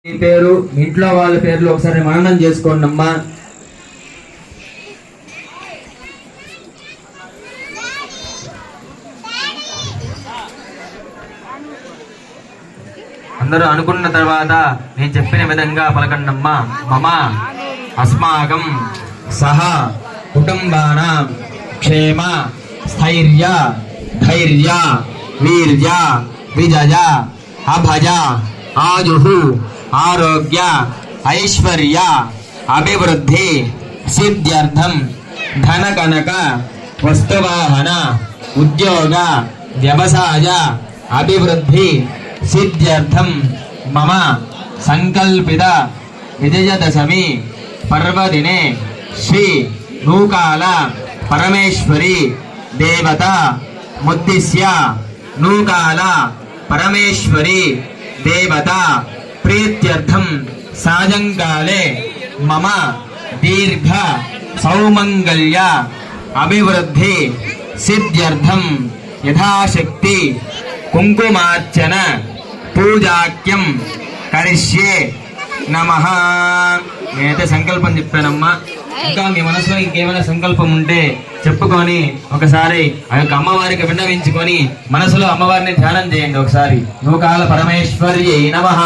మీ పేరు ఇంట్లో వాళ్ళ పేర్లు ఒకసారి మననం చేసుకోండి అమ్మా. అందరూ అనుకున్న తర్వాత నేను చెప్పిన విధంగా పలకండమ్మా. మమ అస్మాకం సహ కుటుంబానాం క్షేమ స్థైర్య ధైర్య వీర్య విజయ అభయ ఆజుహు ఆరోగ్య ఐశ్వర్య అభివృద్ధి సిద్ధ్యర్థం ధన కనక వస్తువాహన ఉద్యోగ వ్యవసాయ అభివృద్ధి సిద్ధ్యర్థం మమ సంకల్పిత విజయదశమి పర్వదినే శ్రీ నూకాల పరమేశ్వరి దేవత ముద్దిశ్య నూకాల పరమేశ్వరి దేవత ప్రీత్యర్థం సాయంకాలే మమ దీర్ఘ సౌమంగళ్య అభివృద్ధి సిద్ధ్యర్థం యథాశక్తి కుంకుమార్చన పూజాక్యం కరిష్యే నమః. నేనైతే సంకల్పం చెప్పానమ్మా. ఇంకా మీ మనసులో ఇంకేమైనా సంకల్పం ఉంటే చెప్పుకొని ఒకసారి ఆ యొక్క అమ్మవారికి విన్నవించుకొని మనసులో అమ్మవారిని ధ్యానం చేయండి. ఒకసారి నూకాల పరమేశ్వర్యై నమః.